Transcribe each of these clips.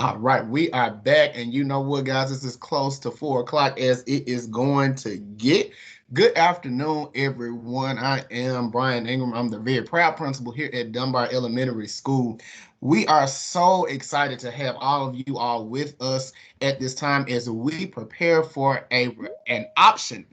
All right, we are back, and you know what, guys? This is close to 4 o'clock as it is going to get. Good afternoon, everyone. I am Brian Ingram. I'm the very proud principal here at Dunbar Elementary School. We are so excited to have all of you all with us at this time as we prepare for an option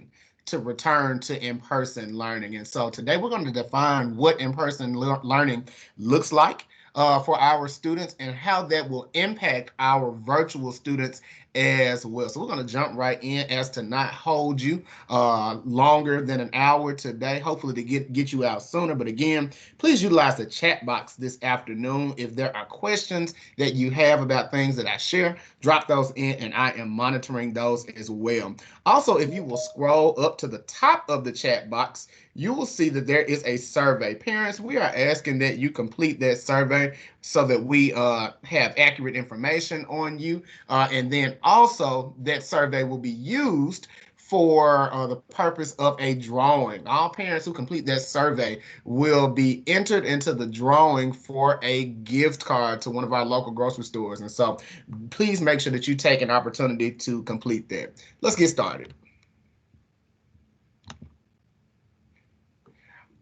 to return to in-person learning. And so today we're going to define what in-person learning looks like for our students and how that will impact our virtual students as well. So we're going to jump right in as to not hold you longer than an hour today, hopefully to get you out sooner. But again, please utilize the chat box this afternoon. If there are questions that you have about things that I share, drop those in and I am monitoring those as well. Also, if you will scroll up to the top of the chat box, you will see that there is a survey. Parents, we are asking that you complete that survey so that we have accurate information on you. And then also that survey will be used for the purpose of a drawing. All parents who complete that survey will be entered into the drawing for a gift card to one of our local grocery stores. And so please make sure that you take an opportunity to complete that. Let's get started.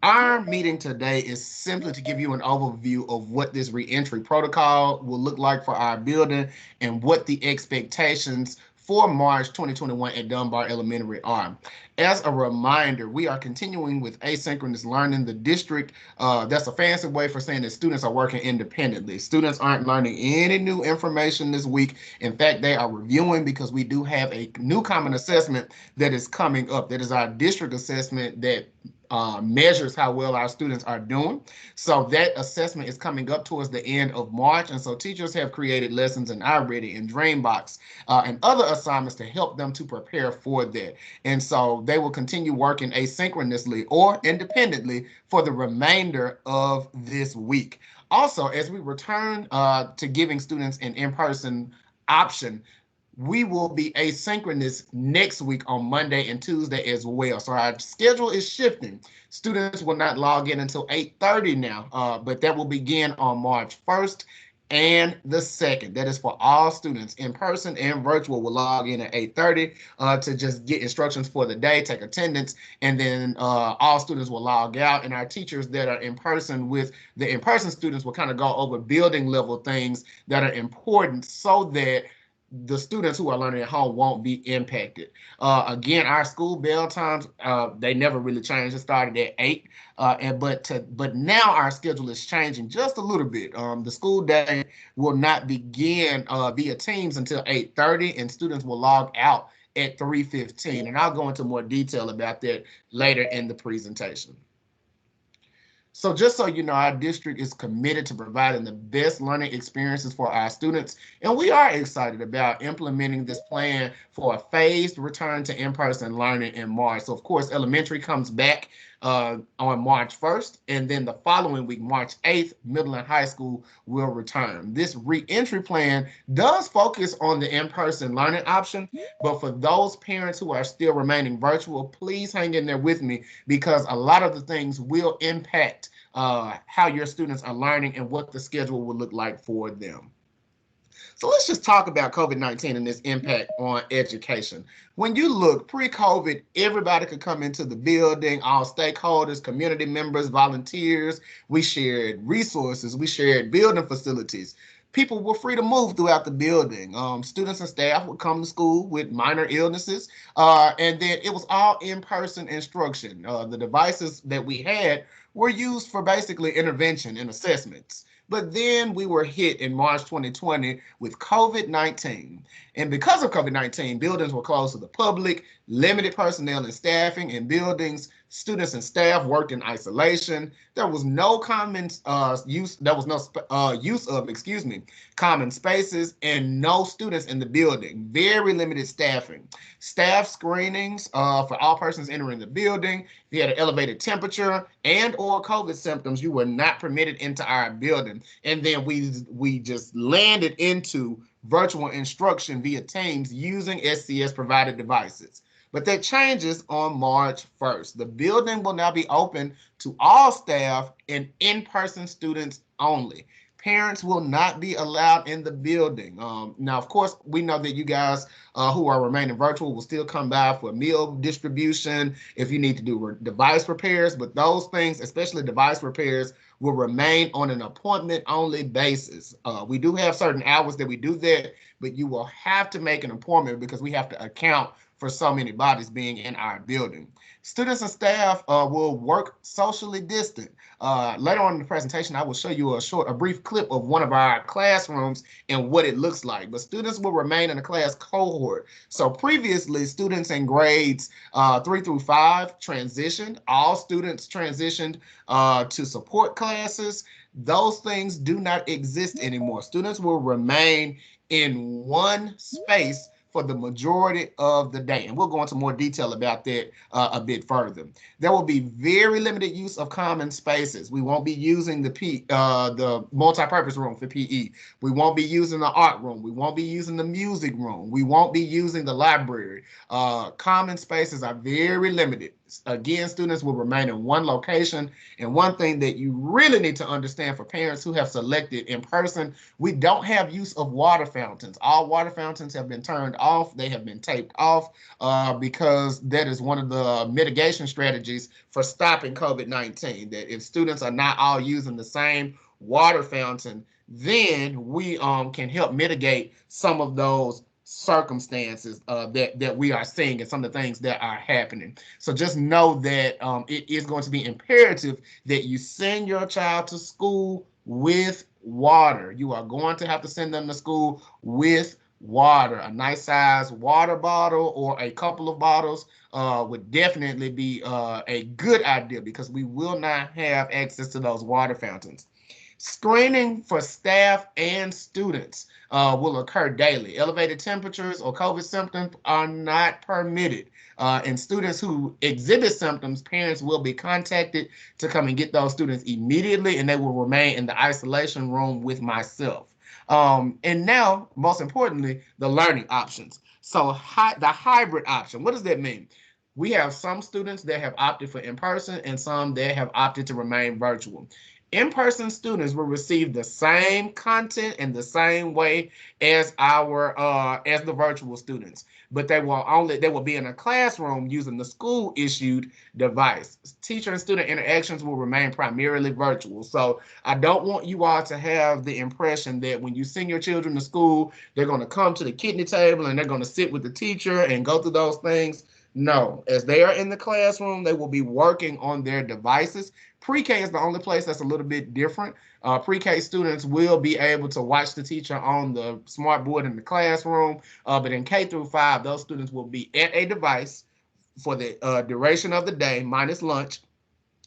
Our meeting today is simply to give you an overview of what this reentry protocol will look like for our building and what the expectations for March 2021 at Dunbar Elementary are. As a reminder, we are continuing with asynchronous learning. The district, that's a fancy way for saying that students are working independently. Students aren't learning any new information this week. In fact, they are reviewing because we do have a new common assessment that is coming up. That is our district assessment that measures how well our students are doing. So that assessment is coming up towards the end of March. And so teachers have created lessons in iReady and Dreambox and other assignments to help them to prepare for that. And so they will continue working asynchronously or independently for the remainder of this week. Also, as we return to giving students an in-person option, we will be asynchronous next week on Monday and Tuesday as well. So our schedule is shifting. Students will not log in until 8:30 now, but that will begin on March 1st and the 2nd. That is for all students. In person and virtual will log in at 8:30 to just get instructions for the day, take attendance, and then all students will log out. And our teachers that are in person with the in-person students will kind of go over building level things that are important so that the students who are learning at home won't be impacted. Again, our school bell times, they never really changed. It started at 8, but now our schedule is changing just a little bit. The school day will not begin via Teams until 8:30, and students will log out at 3:15. And I'll go into more detail about that later in the presentation. So just so you know, our district is committed to providing the best learning experiences for our students, and we are excited about implementing this plan for a phased return to in-person learning in March. So of course, elementary comes back on March 1st, and then the following week, March 8th, middle and high school will return. This re-entry plan does focus on the in-person learning option, but for those parents who are still remaining virtual, please hang in there with me because a lot of the things will impact how your students are learning and what the schedule will look like for them. So let's just talk about COVID-19 and its impact on education. When you look pre-COVID, everybody could come into the building, all stakeholders, community members, volunteers. We shared resources, we shared building facilities. People were free to move throughout the building. Students and staff would come to school with minor illnesses, and then it was all in-person instruction. The devices that we had were used for basically intervention and assessments. But then we were hit in March 2020 with COVID-19. And because of COVID-19, buildings were closed to the public, limited personnel and staffing in buildings, students and staff worked in isolation. There was no use of common spaces and no students in the building. Very limited staffing. Staff screenings for all persons entering the building. If you had an elevated temperature and or COVID symptoms, you were not permitted into our building. And then we just landed into virtual instruction via Teams using SCS provided devices. But that changes on March 1st. The building will now be open to all staff and in-person students only. Parents will not be allowed in the building. Now, of course, we know that you guys who are remaining virtual will still come by for meal distribution if you need to do device repairs, but those things, especially device repairs, will remain on an appointment-only basis. We do have certain hours that we do that, but you will have to make an appointment because we have to account for so many bodies being in our building. Students and staff will work socially distant. Later on in the presentation, I will show you a brief clip of one of our classrooms and what it looks like. But students will remain in a class cohort. So previously, students in grades 3 through 5 transitioned. All students transitioned to support classes. Those things do not exist anymore. Students will remain in one space for the majority of the day. And we'll go into more detail about that a bit further. There will be very limited use of common spaces. We won't be using the multi-purpose room for PE. We won't be using the art room. We won't be using the music room. We won't be using the library. Common spaces are very limited. Again, students will remain in one location. And one thing that you really need to understand for parents who have selected in person, we don't have use of water fountains. All water fountains have been turned off. They have been taped off because that is one of the mitigation strategies for stopping COVID-19, that if students are not all using the same water fountain, then we can help mitigate some of those circumstances that we are seeing and some of the things that are happening. So just know that it is going to be imperative that you send your child to school with water. You are going to have to send them to school with water. A nice size water bottle or a couple of bottles would definitely be a good idea because we will not have access to those water fountains. Screening for staff and students will occur daily. Elevated temperatures or COVID symptoms are not permitted. And students who exhibit symptoms, parents will be contacted to come and get those students immediately, and they will remain in the isolation room with myself. And now, most importantly, the learning options. So the hybrid option, what does that mean? We have some students that have opted for in-person and some that have opted to remain virtual. In-person students will receive the same content in the same way as as the virtual students, but they will be in a classroom using the school issued device. Teacher and student interactions will remain primarily virtual. So I don't want you all to have the impression that when you send your children to school, they're going to come to the kidney table and they're going to sit with the teacher and go through those things. No, as they are in the classroom, they will be working on their devices. Pre-K is the only place that's a little bit different. Pre-K students will be able to watch the teacher on the smart board in the classroom, but in K through 5, those students will be at a device for the duration of the day, minus lunch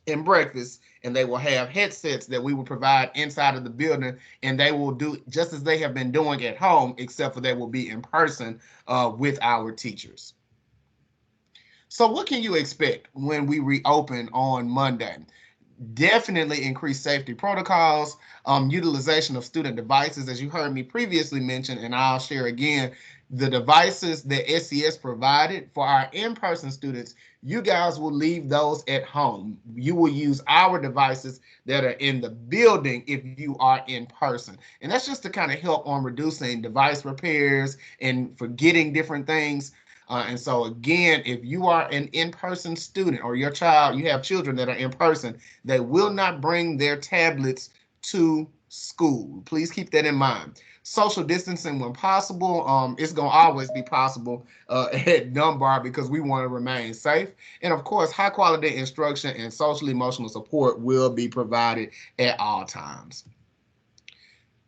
and breakfast, and they will have headsets that we will provide inside of the building, and they will do just as they have been doing at home, except for they will be in person with our teachers. So what can you expect when we reopen on Monday? Definitely increased safety protocols, utilization of student devices, as you heard me previously mention, and I'll share again, the devices that SES provided for our in-person students, you guys will leave those at home. You will use our devices that are in the building if you are in person. And that's just to kind of help on reducing device repairs and forgetting different things. And so again, if you are an in-person student or your child, you have children that are in person, they will not bring their tablets to school. Please keep that in mind. Social distancing when possible. It's going to always be possible at Dunbar because we want to remain safe. And of course, high quality instruction and social emotional support will be provided at all times.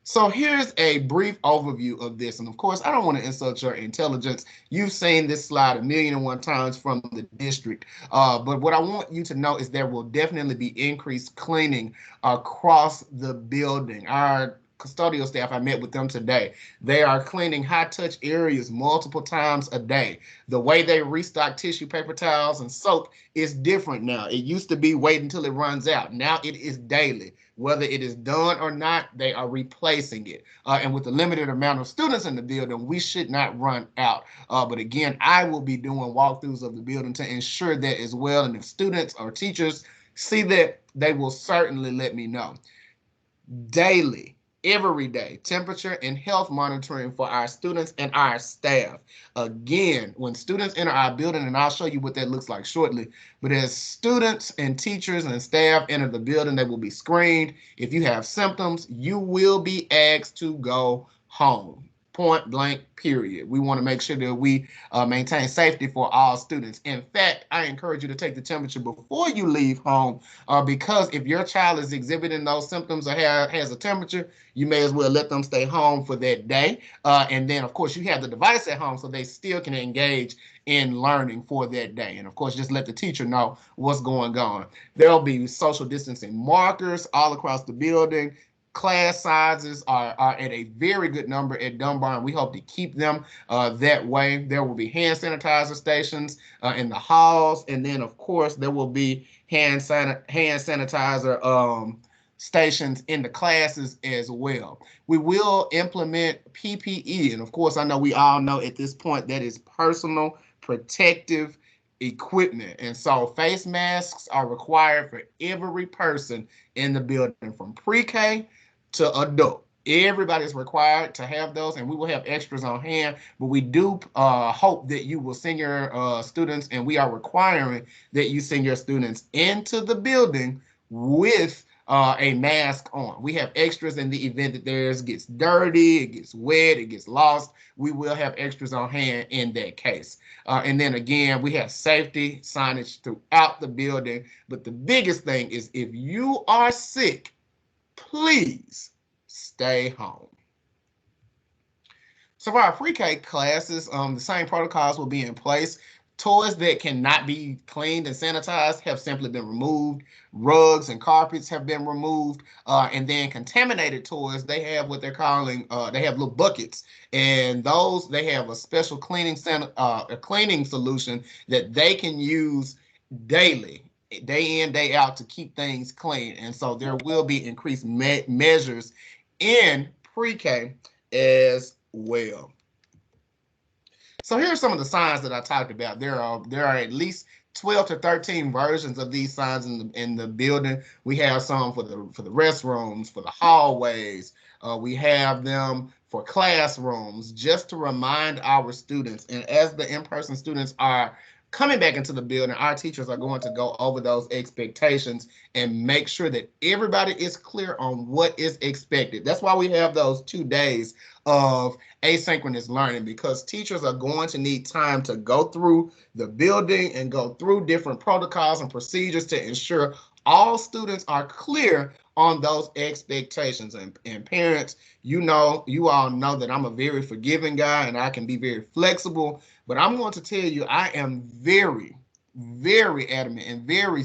So here's a brief overview of this. And of course, I don't want to insult your intelligence. You've seen this slide 1,000,001 times from the district. But what I want you to know is there will definitely be increased cleaning across the building. Our custodial staff, I met with them today. They are cleaning high-touch areas multiple times a day. The way they restock tissue paper towels and soap is different now. It used to be wait until it runs out. Now it is daily. Whether it is done or not, they are replacing it. And with the limited amount of students in the building, we should not run out. But again, I will be doing walkthroughs of the building to ensure that as well. And if students or teachers see that, they will certainly let me know. Daily, every day, temperature and health monitoring for our students and our staff. Again, when students enter our building, and I'll show you what that looks like shortly, but as students and teachers and staff enter the building, they will be screened. If you have symptoms, you will be asked to go home. Point blank, period. We want to make sure that we maintain safety for all students. In fact, I encourage you to take the temperature before you leave home, because if your child is exhibiting those symptoms or has a temperature, you may as well let them stay home for that day. And then, of course, you have the device at home so they still can engage in learning for that day. And of course, just let the teacher know what's going on. There'll be social distancing markers all across the building. Class sizes are at a very good number at Dunbar, and we hope to keep them that way. There will be hand sanitizer stations in the halls, and then, of course, there will be hand sanitizer stations in the classes as well. We will implement PPE, and of course, I know we all know at this point that is personal protective equipment. And so face masks are required for every person in the building from pre-K to adult. Everybody's required to have those, and we will have extras on hand, but we do hope that you will send your students, and we are requiring that you send your students into the building with a mask on. We have extras in the event that theirs gets dirty, it gets wet, it gets lost. We will have extras on hand in that case. And then again, we have safety signage throughout the building. But the biggest thing is if you are sick, please stay home. So for our pre-K classes, the same protocols will be in place. Toys that cannot be cleaned and sanitized have simply been removed. Rugs and carpets have been removed. And then contaminated toys, they have what they're calling, they have little buckets. And those, they have a special cleaning solution that they can use daily, day in, day out, to keep things clean. And so there will be increased measures in pre-K as well. So here are some of the signs that I talked about. There are at least 12 to 13 versions of these signs in the building. We have some for the restrooms, for the hallways. We have them for classrooms, just to remind our students. And as the in-person students are coming back into the building, our teachers are going to go over those expectations and make sure that everybody is clear on what is expected. That's why we have those 2 days of asynchronous learning, because teachers are going to need time to go through the building and go through different protocols and procedures to ensure all students are clear on those expectations. And parents, you all know that I'm a very forgiving guy and I can be very flexible, but I'm going to tell you, I am very, very adamant and very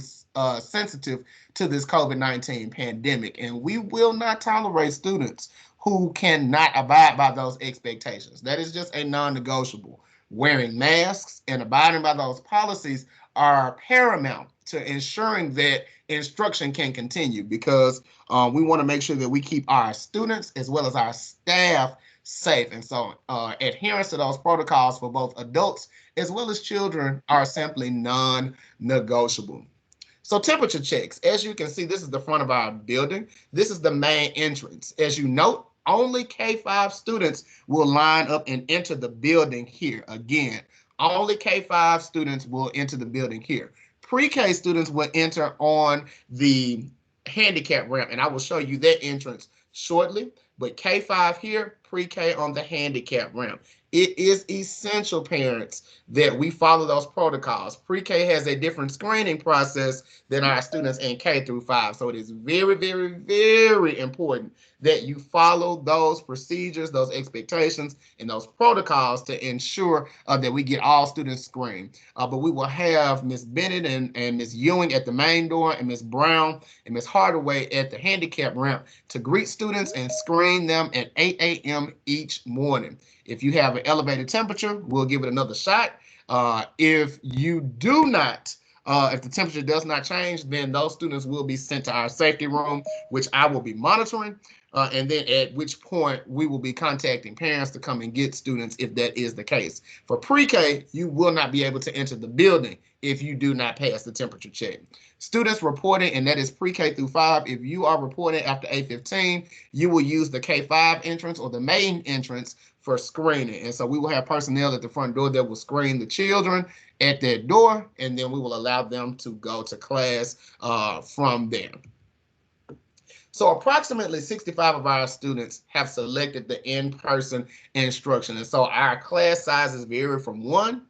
sensitive to this COVID-19 pandemic, and we will not tolerate students who cannot abide by those expectations. That is just a non-negotiable. Wearing masks and abiding by those policies are paramount to ensuring that instruction can continue, because we want to make sure that we keep our students as well as our staff safe. And so adherence to those protocols for both adults as well as children are simply non-negotiable. So temperature checks. As you can see, this is the front of our building. This is the main entrance. As you note, only K-5 students will line up and enter the building here. Again, only K-5 students will enter the building here. Pre-K students will enter on the handicap ramp, and I will show you that entrance shortly. But K-5 here, pre-K on the handicap ramp. It is essential, parents, that we follow those protocols. Pre-K has a different screening process than our students in K through 5. So it is very, very, very important that you follow those procedures, those expectations, and those protocols to ensure that we get all students screened. But we will have Ms. Bennett and Ms. Ewing at the main door, and Ms. Brown and Ms. Hardaway at the handicap ramp to greet students and screen them at 8 a.m. each morning. If you have an elevated temperature, we'll give it another shot. If you do not If the temperature does not change, then those students will be sent to our safety room, which I will be monitoring. And then at which point we will be contacting parents to come and get students if that is the case. For pre-K, you will not be able to enter the building if you do not pass the temperature check. Students reporting, and that is pre-K through 5, if you are reporting after 8:15, you will use the K-5 entrance or the main entrance for screening. And so we will have personnel at the front door that will screen the children at that door, and then we will allow them to go to class from there. So approximately 65 of our students have selected the in-person instruction. And so our class sizes vary from 1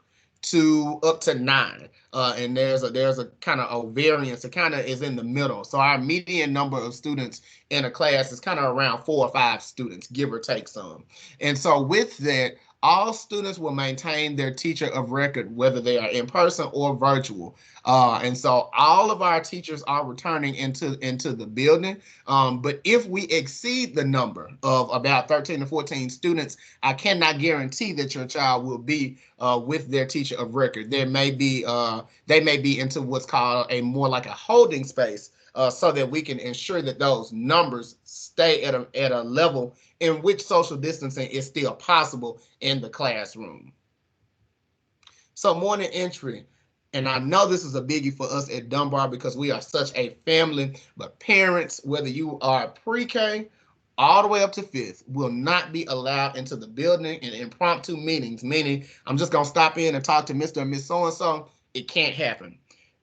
to up to 9. And there's a kind of a variance. It kind of is in the middle. So our median number of students in a class is kind of around 4 or 5 students, give or take some. And so with that, all students will maintain their teacher of record, whether they are in person or virtual. And so all of our teachers are returning into the building. But if we exceed the number of about 13 to 14 students, I cannot guarantee that your child will be with their teacher of record. They may be into what's called a more like a holding space, so that we can ensure that those numbers stay at a level in which social distancing is still possible in the classroom. So morning entry. And I know this is a biggie for us at Dunbar because we are such a family, but parents, whether you are pre-K all the way up to 5th, will not be allowed into the building in impromptu meetings, meaning I'm just going to stop in and talk to Mr. and Miss So-and-so. It can't happen.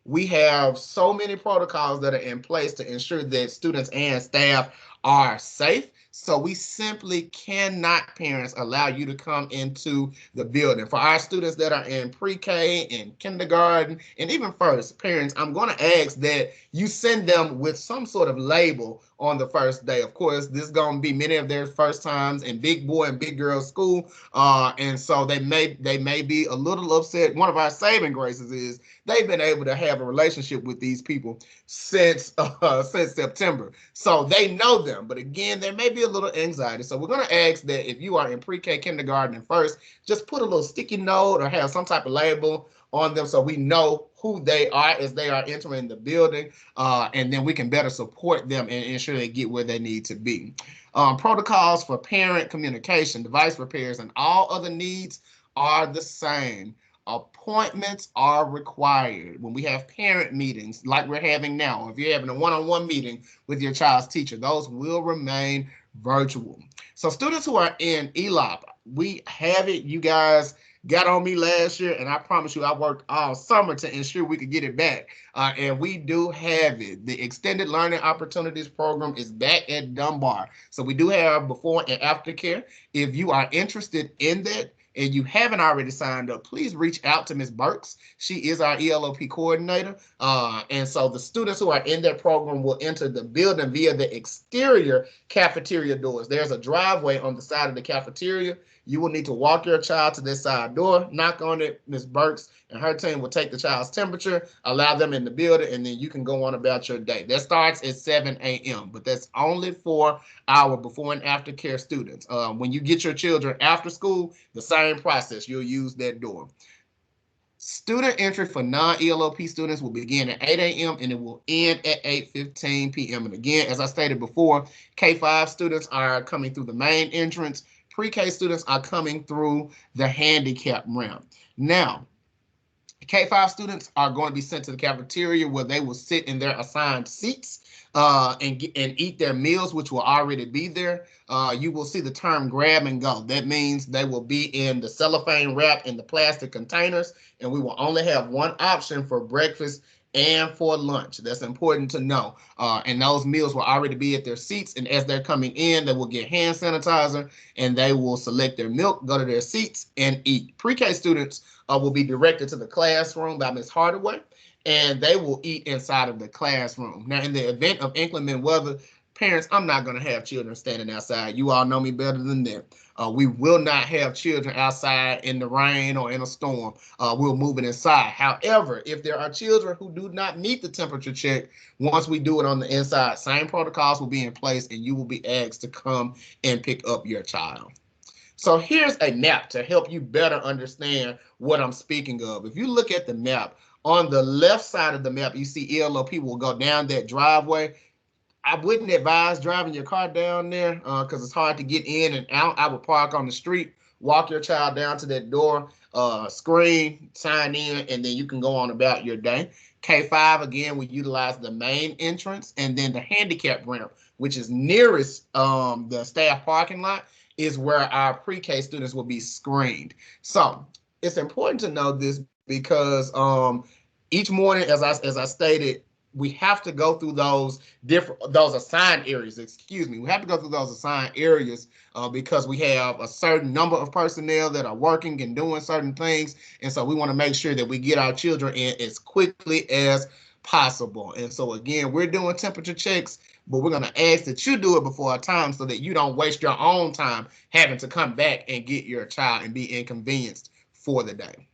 We have so many protocols that are in place to ensure that students and staff are safe. So we simply cannot, parents, allow you to come into the building. For our students that are in pre-K and kindergarten and even first, parents, I'm going to ask that you send them with some sort of label on the first day. Of course, this is going to be many of their first times in big boy and big girl school. And so they may be a little upset. One of our saving graces is they've been able to have a relationship with these people since September. So they know them. But again, there may be a little anxiety. So we're going to ask that if you are in pre-K, kindergarten, and first, just put a little sticky note or have some type of label on them so we know who they are as they are entering the building, and then we can better support them and ensure they get where they need to be. Protocols for parent communication, device repairs, and all other needs are the same. Appointments are required when we have parent meetings like we're having now. If you're having a one-on-one meeting with your child's teacher, those will remain virtual. So students who are in ELOP, we have it. You guys got on me last year, and I promise you I worked all summer to ensure we could get it back. And we do have it. The Extended Learning Opportunities Program is back at Dunbar. So we do have before and after care. If you are interested in that, and you haven't already signed up, please reach out to Ms. Burks. She is our ELOP coordinator. And so the students who are in that program will enter the building via the exterior cafeteria doors. There's a driveway on the side of the cafeteria. You will need to walk your child to this side door, knock on it. Ms. Burks and her team will take the child's temperature, allow them in the building, and then you can go on about your day. That starts at 7 a.m., but that's only for our before and after care students. When you get your children after school, the same process. You'll use that door. Student entry for non-ELOP students will begin at 8 a.m. and it will end at 8:15 p.m. And again, as I stated before, K-5 students are coming through the main entrance. Pre-K students are coming through the handicap ramp. Now, K-5 students are going to be sent to the cafeteria where they will sit in their assigned seats and eat their meals, which will already be there. You will see the term grab and go. That means they will be in the cellophane wrap in the plastic containers, and we will only have one option for breakfast and for lunch. That's important to know. And those meals will already be at their seats. And as they're coming in, they will get hand sanitizer and they will select their milk, go to their seats, and eat. Pre-K students will be directed to the classroom by Ms. Hardaway, and they will eat inside of the classroom. Now, in the event of inclement weather, parents, I'm not going to have children standing outside. You all know me better than that. We will not have children outside in the rain or in a storm. We'll move it inside. However, if there are children who do not meet the temperature check, once we do it on the inside, same protocols will be in place and you will be asked to come and pick up your child. So here's a map to help you better understand what I'm speaking of. If you look at the map, On the left side of the map, you see ELOP will go down that driveway. I wouldn't advise driving your car down there because it's hard to get in and out. I would park on the street, walk your child down to that door, screen, sign in, and then you can go on about your day. K5, again, we utilize the main entrance, and then the handicap ramp, which is nearest the staff parking lot, is where our pre-K students will be screened. So it's important to know this because each morning, as I stated, we have to go through those assigned areas. Excuse me. We have to go through those assigned areas because we have a certain number of personnel that are working and doing certain things, and so we want to make sure that we get our children in as quickly as possible. And so again, we're doing temperature checks, but we're going to ask that you do it before our time so that you don't waste your own time having to come back and get your child and be inconvenienced for the day.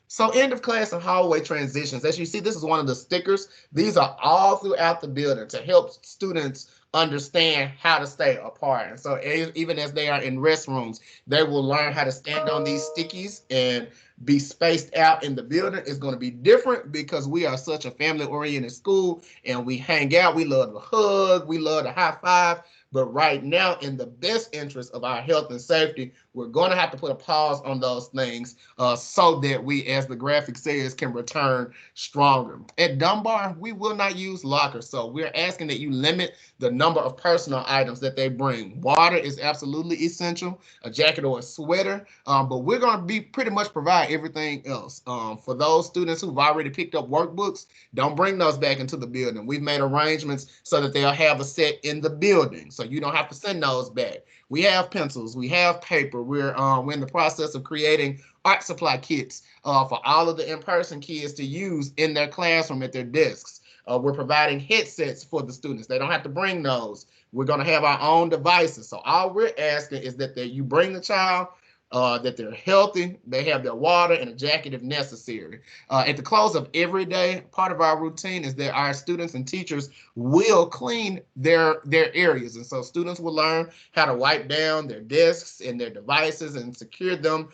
So end of class and hallway transitions. As you see, this is one of the stickers. These are all throughout the building to help students understand how to stay apart. And so even as they are in restrooms, they will learn how to stand on these stickies and be spaced out in the building. It's going to be different because we are such a family-oriented school and we hang out. We love to hug. We love to high five. But right now, in the best interest of our health and safety, we're going to have to put a pause on those things so that we, as the graphic says, can return stronger. At Dunbar, we will not use lockers. So we're asking that you limit the number of personal items that they bring. Water is absolutely essential, a jacket or a sweater, but we're going to be pretty much provide everything else. For those students who've already picked up workbooks, don't bring those back into the building. We've made arrangements so that they'll have a set in the building, so you don't have to send those back. We have pencils, we have paper. We're in the process of creating art supply kits for all of the in-person kids to use in their classroom at their desks. We're providing headsets for the students. They don't have to bring those. We're going to have our own devices. So all we're asking is that you bring the child, that they're healthy, they have their water and a jacket if necessary. At the close of every day, part of our routine is that our students and teachers will clean their areas. And so students will learn how to wipe down their desks and their devices and secure them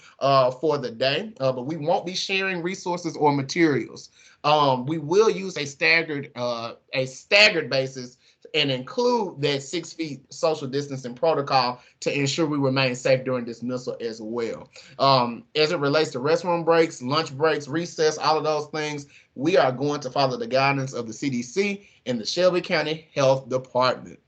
for the day. But we won't be sharing resources or materials. We will use a staggered basis and include that 6 feet social distancing protocol to ensure we remain safe during dismissal as well. As it relates to restroom breaks, lunch breaks, recess, all of those things, we are going to follow the guidance of the CDC and the Shelby County Health Department.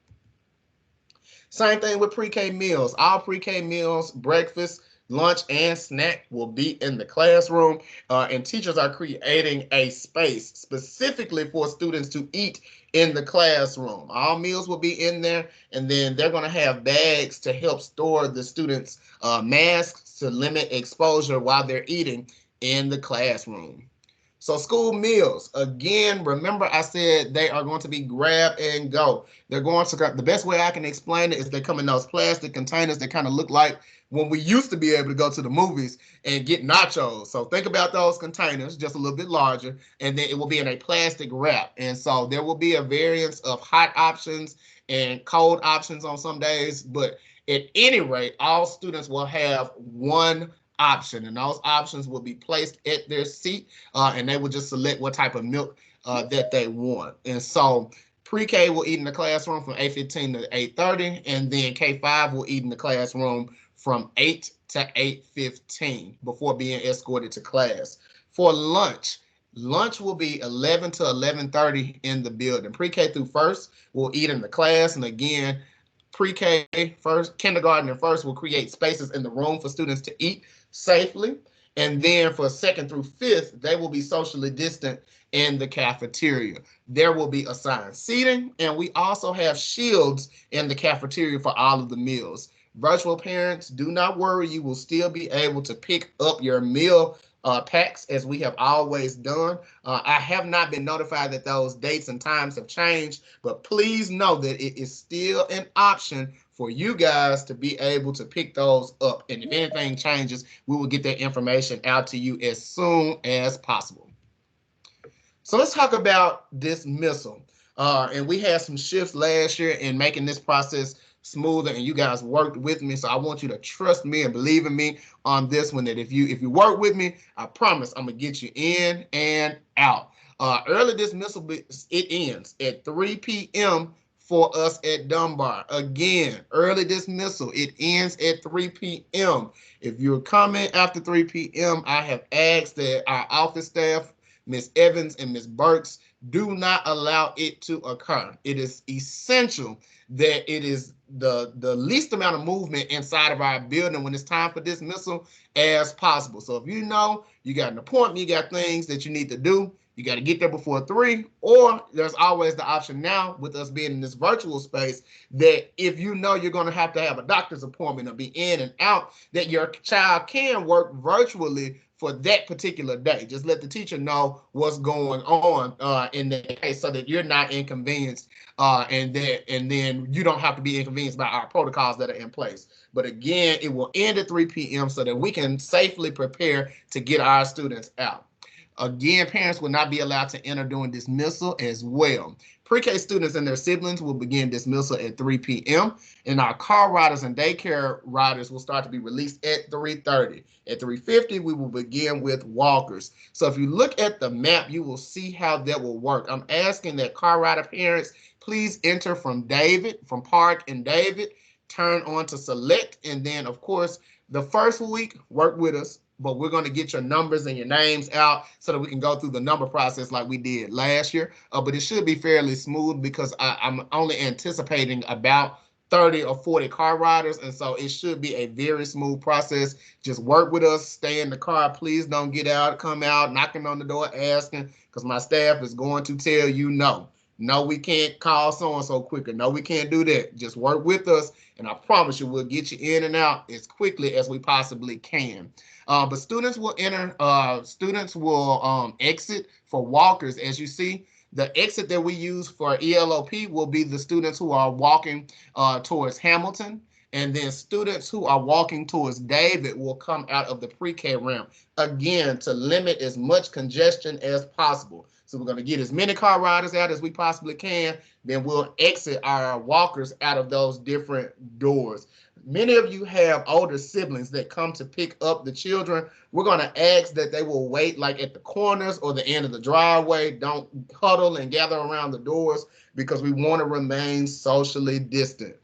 Same thing with pre-K meals. All pre-K meals, breakfast, lunch, and snack will be in the classroom, and teachers are creating a space specifically for students to eat in the classroom. All meals will be in there, and then they're going to have bags to help store the students' masks to limit exposure while they're eating in the classroom. So school meals, again, remember I said they are going to be grab and go. They're going to, the best way I can explain it is they come in those plastic containers that kind of look like when we used to be able to go to the movies and get nachos. So think about those containers, just a little bit larger, and then it will be in a plastic wrap. And so there will be a variance of hot options and cold options on some days, but at any rate, all students will have one option, and those options will be placed at their seat, and they will just select what type of milk that they want. And so pre-K will eat in the classroom from 8:15 to 8:30, and then K5 will eat in the classroom from 8 to 8:15 before being escorted to class. For lunch will be 11 to 11:30 in the building. Pre-K through first will eat in the class, and again, pre-K, first, kindergarten, and first will create spaces in the room for students to eat safely. And then for second through fifth, they will be socially distant in the cafeteria. There will be assigned seating, and we also have shields in the cafeteria for all of the meals. Virtual parents, do not worry, you will still be able to pick up your meal packs as we have always done. I have not been notified that those dates and times have changed, but please know that it is still an option for you guys to be able to pick those up. And if anything changes, we will get that information out to you as soon as possible. So let's talk about dismissal. And we had some shifts last year in making this process smoother, and you guys worked with me. So I want you to trust me and believe in me on this one, that if you work with me, I promise I'm gonna get you in and out. Early dismissal, it ends at 3 p.m. for us at Dunbar. Again, early dismissal, it ends at 3 p.m. If you're coming after 3 p.m., I have asked that our office staff, Ms. Evans and Ms. Burks, do not allow it to occur. It is essential that it is the least amount of movement inside of our building when it's time for dismissal as possible. So if you know you got an appointment, you got things that you need to do, you got to get there before 3, or there's always the option now with us being in this virtual space that if you know you're going to have a doctor's appointment or be in and out, that your child can work virtually for that particular day. Just let the teacher know what's going on in that case, so that you're not inconvenienced, and then you don't have to be inconvenienced by our protocols that are in place. But again, it will end at 3 p.m. so that we can safely prepare to get our students out. Again, parents will not be allowed to enter during dismissal as well. Pre-K students and their siblings will begin dismissal at 3 p.m. and our car riders and daycare riders will start to be released at 3:30. At 3:50, we will begin with walkers. So if you look at the map, you will see how that will work. I'm asking that car rider parents please enter from Park and David, turn on to select, and then of course the first week work with us, but we're going to get your numbers and your names out so that we can go through the number process like we did last year. But it should be fairly smooth because I'm only anticipating about 30 or 40 car riders, and so it should be a very smooth process. Just work with us, stay in the car, please don't get out, come out knocking on the door asking, because my staff is going to tell you no, we can't call so-and-so quicker. No, we can't do that. Just work with us, and I promise you we'll get you in and out as quickly as we possibly can. But students will exit for walkers. As you see, the exit that we use for ELOP will be the students who are walking towards Hamilton, and then students who are walking towards David will come out of the pre-K ramp, again, to limit as much congestion as possible. So we're going to get as many car riders out as we possibly can. Then we'll exit our walkers out of those different doors. Many of you have older siblings that come to pick up the children. We're going to ask that they will wait like at the corners or the end of the driveway. Don't huddle and gather around the doors because we want to remain socially distant.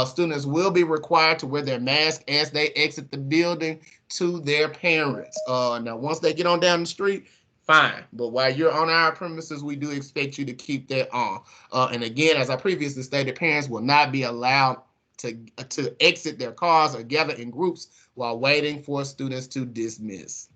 Students will be required to wear their mask as they exit the building to their parents. Now, once they get on down the street, fine. But while you're on our premises, we do expect you to keep that on. And again, as I previously stated, parents will not be allowed to exit their cars or gather in groups while waiting for students to dismiss.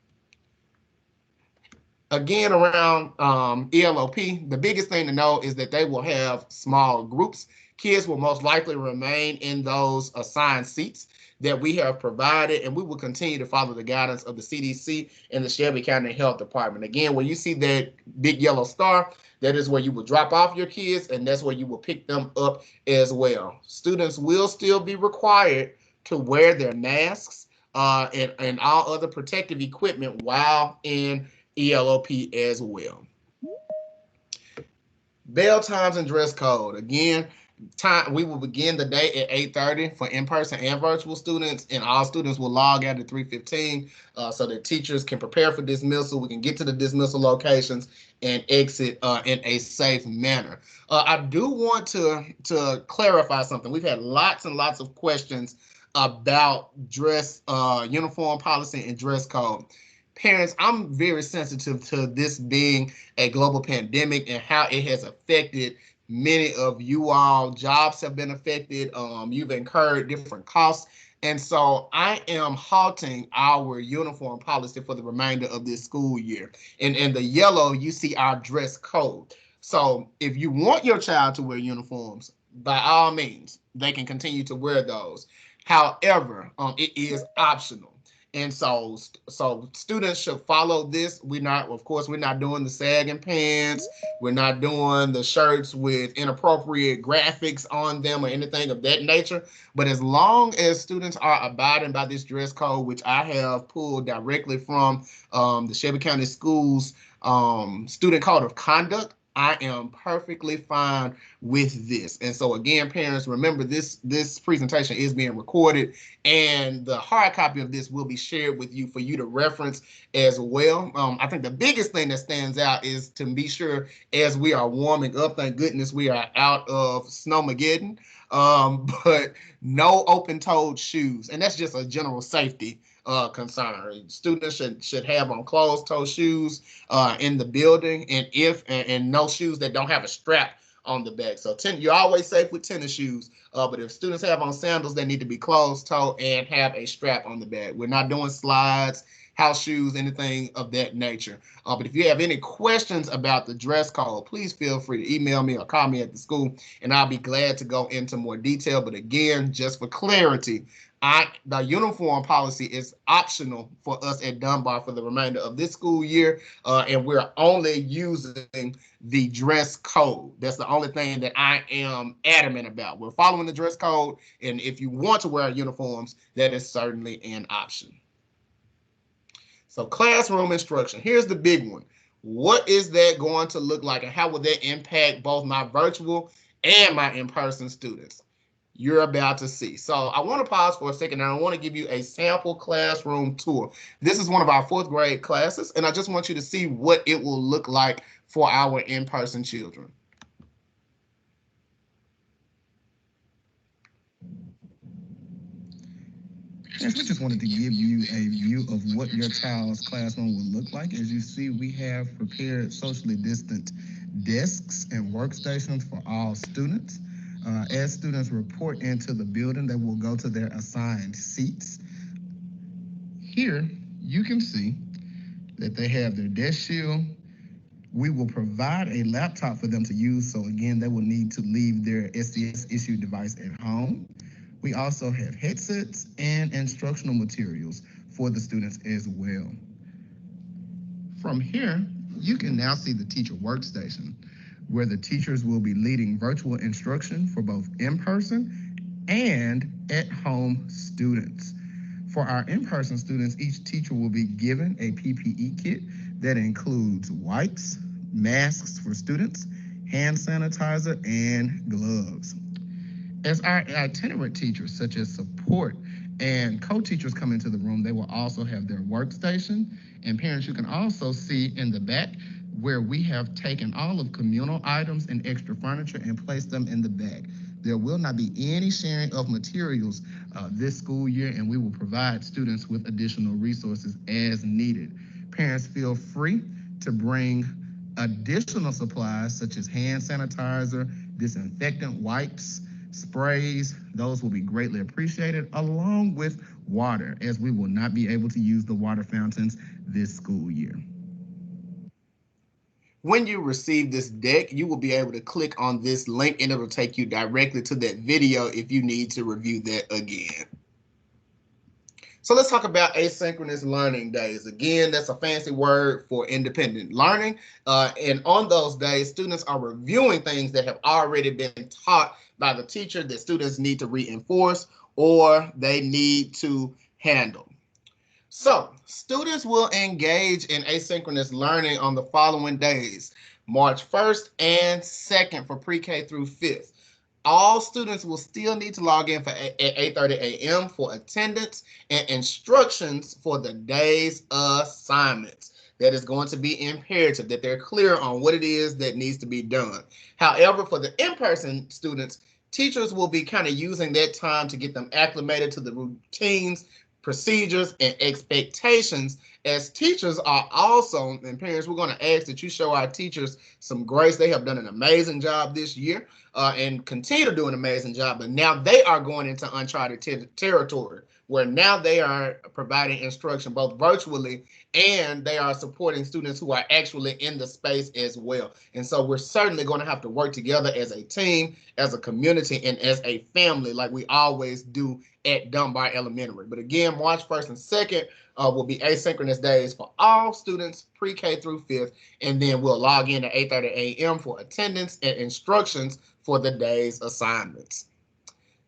Again, around ELOP, the biggest thing to know is that they will have small groups. Kids will most likely remain in those assigned seats that we have provided, and we will continue to follow the guidance of the CDC and the Shelby County Health Department. Again, when you see that big yellow star, that is where you will drop off your kids, and that's where you will pick them up as well. Students will still be required to wear their masks and all other protective equipment while in ELOP as well. Bell times and dress code. Again, we will begin the day at 8:30 for in-person and virtual students, and all students will log out at 3:15 so that teachers can prepare for dismissal. We can get to the dismissal locations and exit in a safe manner. I do want to clarify something. We've had lots and lots of questions about dress uniform policy and dress code. Parents, I'm very sensitive to this being a global pandemic and how it has affected many of you all. Jobs have been affected. You've incurred different costs. And so I am halting our uniform policy for the remainder of this school year. And in the yellow, you see our dress code. So if you want your child to wear uniforms, by all means, they can continue to wear those. However, it is optional. And so students should follow this. Of course, we're not doing the sagging pants. We're not doing the shirts with inappropriate graphics on them or anything of that nature. But as long as students are abiding by this dress code, which I have pulled directly from the Shelby County Schools Student Code of Conduct, I am perfectly fine with this. And so again, parents, remember this presentation is being recorded, and the hard copy of this will be shared with you for you to reference as well. I think the biggest thing that stands out is to be sure as we are warming up, thank goodness we are out of Snowmageddon, but no open-toed shoes. And that's just a general safety concern. Students should have on closed-toe shoes in the building, and no shoes that don't have a strap on the back. So you're always safe with tennis shoes, but if students have on sandals, they need to be closed toe and have a strap on the back. We're not doing slides, house shoes, anything of that nature. But if you have any questions about the dress code, please feel free to email me or call me at the school, and I'll be glad to go into more detail. But again, just for clarity, the uniform policy is optional for us at Dunbar for the remainder of this school year, and we're only using the dress code. That's the only thing that I am adamant about. We're following the dress code, and if you want to wear uniforms, that is certainly an option. So classroom instruction, here's the big one. What is that going to look like, and how will that impact both my virtual and my in-person students? You're about to see. So I want to pause for a second, and I want to give you a sample classroom tour. This is one of our 4th grade classes, and I just want you to see what it will look like for our in-person children. Yes, we just wanted to give you a view of what your child's classroom will look like. As you see, we have prepared socially distant desks and workstations for all students. As students report into the building, they will go to their assigned seats. Here, you can see that they have their desk shield. We will provide a laptop for them to use, so again, they will need to leave their SCS issued device at home. We also have headsets and instructional materials for the students as well. From here, you can now see the teacher workstation, where the teachers will be leading virtual instruction for both in-person and at-home students. For our in-person students, each teacher will be given a PPE kit that includes wipes, masks for students, hand sanitizer, and gloves. As our itinerant teachers, such as support and co-teachers, come into the room, they will also have their workstation. And parents, you can also see in the back where we have taken all of communal items and extra furniture and placed them in the back. There will not be any sharing of materials this school year, and we will provide students with additional resources as needed. Parents, feel free to bring additional supplies such as hand sanitizer, disinfectant wipes, sprays. Those will be greatly appreciated, along with water, as we will not be able to use the water fountains this school year. When you receive this deck, you will be able to click on this link, and it will take you directly to that video if you need to review that again. So let's talk about asynchronous learning days. Again, that's a fancy word for independent learning. And on those days, students are reviewing things that have already been taught by the teacher that students need to reinforce or they need to handle. So students will engage in asynchronous learning on the following days: March 1st and 2nd for pre-K through 5th. All students will still need to log in at 8:30 a.m. for attendance and instructions for the day's assignments. That is going to be imperative that they're clear on what it is that needs to be done. However, for the in-person students, teachers will be kind of using that time to get them acclimated to the routines, procedures, and expectations. As teachers are also, and parents, we're going to ask that you show our teachers some grace. They have done an amazing job this year and continue to do an amazing job, but now they are going into uncharted territory, where now they are providing instruction both virtually and they are supporting students who are actually in the space as well. And so we're certainly going to have to work together as a team, as a community, and as a family, like we always do at Dunbar Elementary. But again, March 1st and 2nd will be asynchronous days for all students pre-K through 5th, and then we'll log in at 8:30 a.m. for attendance and instructions for the day's assignments.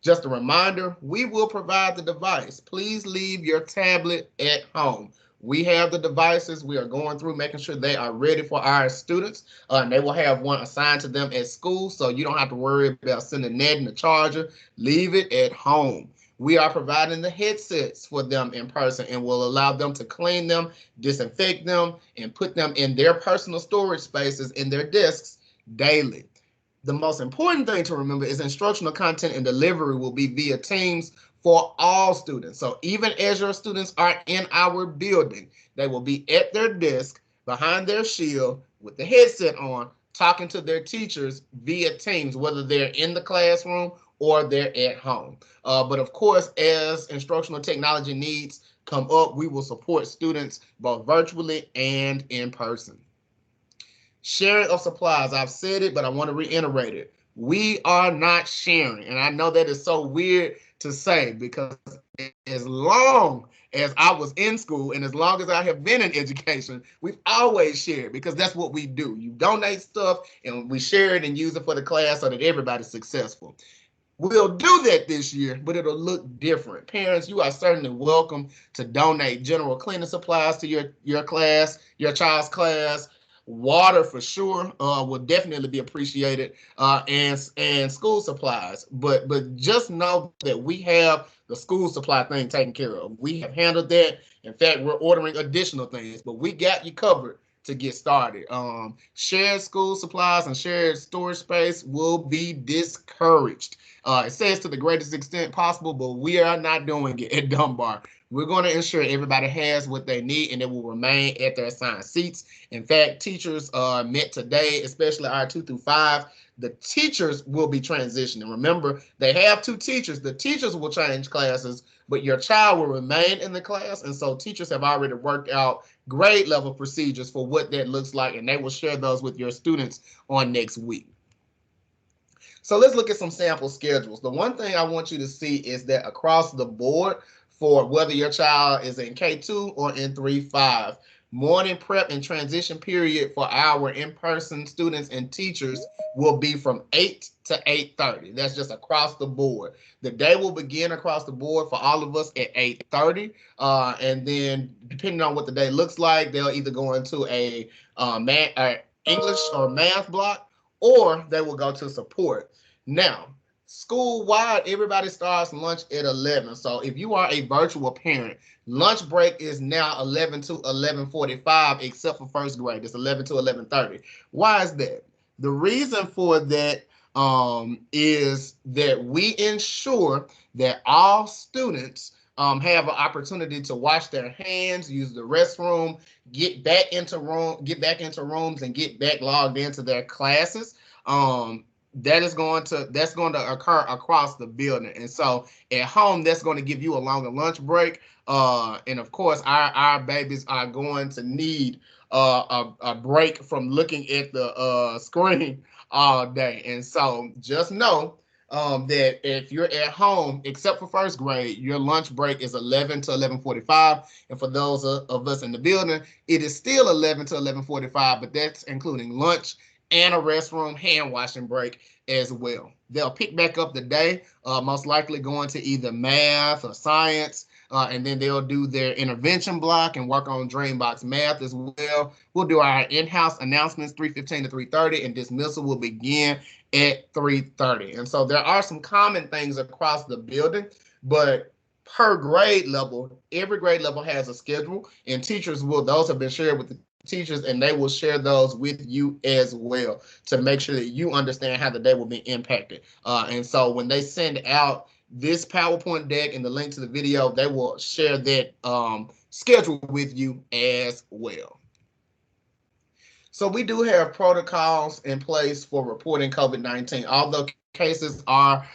Just a reminder, we will provide the device. Please leave your tablet at home. We have the devices. We are going through making sure they are ready for our students. And they will have one assigned to them at school, so you don't have to worry about sending that and the charger. Leave it at home. We are providing the headsets for them in person and will allow them to clean them, disinfect them, and put them in their personal storage spaces in their desks daily. The most important thing to remember is instructional content and delivery will be via Teams for all students. So even as your students are in our building, they will be at their desk behind their shield with the headset on, talking to their teachers via Teams, whether they're in the classroom or they're at home. But of course, as instructional technology needs come up, we will support students both virtually and in person. Sharing of supplies. I've said it, but I want to reiterate it. We are not sharing. And I know that is so weird to say because as long as I was in school and as long as I have been in education, we've always shared because that's what we do. You donate stuff and we share it and use it for the class so that everybody's successful. We'll do that this year, but it'll look different. Parents, you are certainly welcome to donate general cleaning supplies to your class, your child's class. Water for sure will definitely be appreciated, and school supplies. But just know that we have the school supply thing taken care of. We have handled that. In fact, we're ordering additional things, but we got you covered to get started. Shared school supplies and shared storage space will be discouraged. It says to the greatest extent possible, but we are not doing it at Dunbar. We're going to ensure everybody has what they need and they will remain at their assigned seats. In fact, teachers met today, especially our 2 through 5. The teachers will be transitioning. Remember, they have 2 teachers. The teachers will change classes, but your child will remain in the class. And so teachers have already worked out grade level procedures for what that looks like, and they will share those with your students on next week. So let's look at some sample schedules. The one thing I want you to see is that across the board, for whether your child is in K2 or in 3-5, morning prep and transition period for our in-person students and teachers will be from 8 to 8:30. That's just across the board. The day will begin across the board for all of us at 8:30, and then depending on what the day looks like, they'll either go into a English or math block, or they will go to support. Now, school-wide, everybody starts lunch at 11. So if you are a virtual parent, lunch break is now 11 to 11:45, except for first grade. It's 11 to 11:30. Why is that? The reason for that is that we ensure that all students have an opportunity to wash their hands, use the restroom, get back into rooms, and get back logged into their classes. That's going to occur across the building, and so at home that's going to give you a longer lunch break. And of course, our babies are going to need a break from looking at the screen all day. And so just know that if you're at home, except for first grade, your lunch break is 11 to 11:45. And for those of us in the building, it is still 11 to 11:45, but that's including lunch and a restroom hand washing break as well. They'll pick back up the day, most likely going to either math or science, and then they'll do their intervention block and work on Dreambox math as well. We'll do our in-house announcements 3:15 to 3:30, and dismissal will begin at 3:30. And so there are some common things across the building, but per grade level, every grade level has a schedule, and those have been shared with the teachers, and they will share those with you as well to make sure that you understand how the day will be impacted. And so when they send out this PowerPoint deck and the link to the video, they will share that schedule with you as well. So we do have protocols in place for reporting COVID-19. Although cases are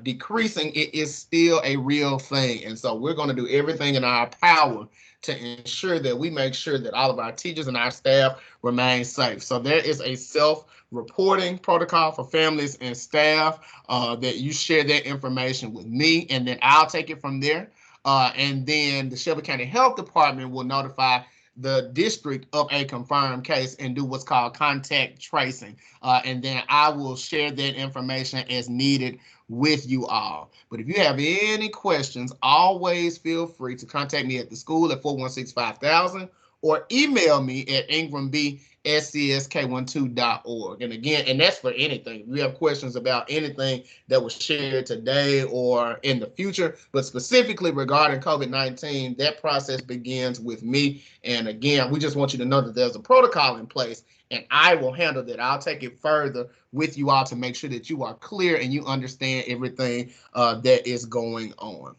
decreasing, it is still a real thing. And so we're going to do everything in our power to ensure that we make sure that all of our teachers and our staff remain safe. So there is a self-reporting protocol for families and staff that you share that information with me, and then I'll take it from there. And then the Shelby County Health Department will notify the district of a confirmed case and do what's called contact tracing. And then I will share that information as needed with you all. But if you have any questions, always feel free to contact me at the school at 416-5000 or email me at ingrambscsk12.org. And again, and that's for anything. If you have questions about anything that was shared today or in the future, but specifically regarding COVID-19, that process begins with me. And again, we just want you to know that there's a protocol in place, and I will handle that. I'll take it further with you all to make sure that you are clear and you understand everything that is going on.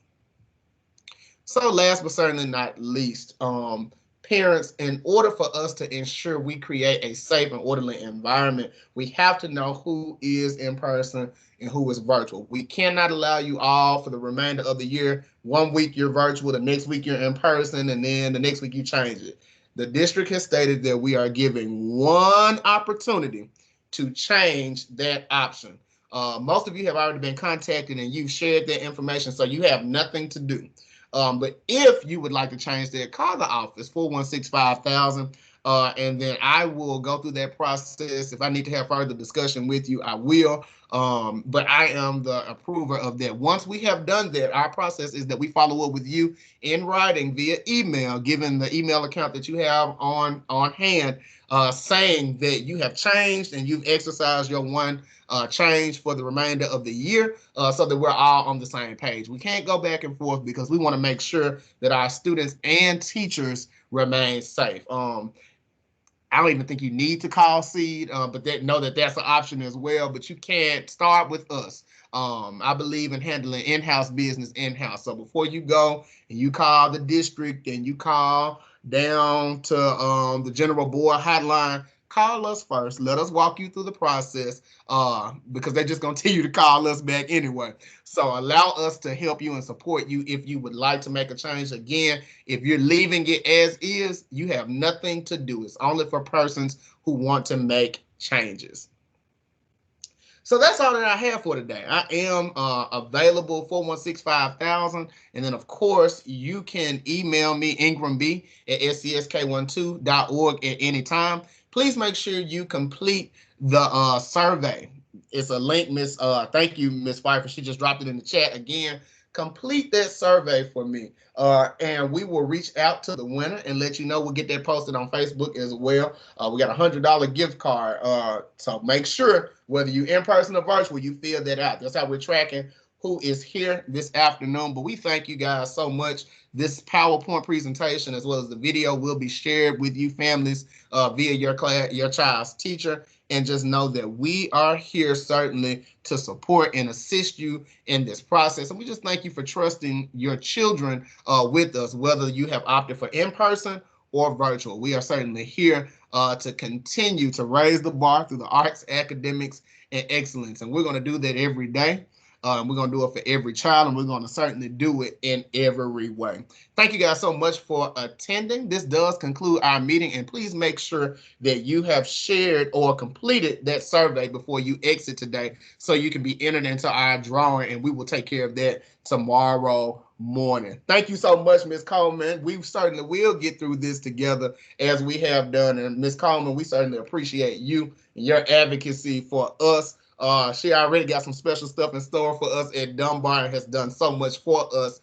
So last but certainly not least, parents, in order for us to ensure we create a safe and orderly environment, we have to know who is in person and who is virtual. We cannot allow you all for the remainder of the year. 1 week you're virtual, the next week you're in person, and then the next week you change it. The district has stated that we are giving one opportunity to change that option. Most of you have already been contacted and you've shared that information, so you have nothing to do. But if you would like to change that, call the office, 416-5000, and then I will go through that process. If I need to have further discussion with you, I will. But I am the approver of that. Once we have done that, our process is that we follow up with you in writing via email, given the email account that you have on hand, saying that you have changed and you've exercised your one change for the remainder of the year, so that we're all on the same page. We can't go back and forth because we want to make sure that our students and teachers remain safe. I don't even think you need to call Seed, but know that that's an option as well. But you can't start with us. I believe in handling in-house business in-house. So before you go and you call the district and you call down to the general board hotline, call us first. Let us walk you through the process, because they're just going to tell you to call us back anyway. So allow us to help you and support you if you would like to make a change. Again, if you're leaving it as is, you have nothing to do. It's only for persons who want to make changes. So that's all that I have for today. I am available, 416-5000. And then, of course, you can email me, Ingram B at scsk12.org at any time. Please make sure you complete the survey. It's a link, Miss. Thank you, Miss Pfeiffer. She just dropped it in the chat again. Complete that survey for me, and we will reach out to the winner and let you know. We'll get that posted on Facebook as well. We got a $100 gift card, so make sure whether you in person or virtual, you fill that out. That's how we're tracking who is here this afternoon. But we thank you guys so much. This PowerPoint presentation, as well as the video, will be shared with you families via your child's teacher. And just know that we are here certainly to support and assist you in this process. And we just thank you for trusting your children with us, whether you have opted for in-person or virtual. We are certainly here to continue to raise the bar through the arts, academics, and excellence. And we're going to do that every day. We're going to do it for every child, and we're going to certainly do it in every way. Thank you guys so much for attending. This does conclude our meeting, and please make sure that you have shared or completed that survey before you exit today so you can be entered into our drawing, and we will take care of that tomorrow morning. Thank you so much, Ms. Coleman. We certainly will get through this together as we have done. And Ms. Coleman, we certainly appreciate you and your advocacy for us. She already got some special stuff in store for us at Dunbar and has done so much for us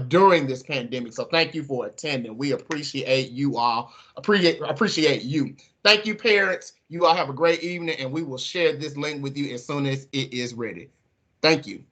during this pandemic. So thank you for attending. We appreciate you all. Appreciate you. Thank you, parents. You all have a great evening, and we will share this link with you as soon as it is ready. Thank you.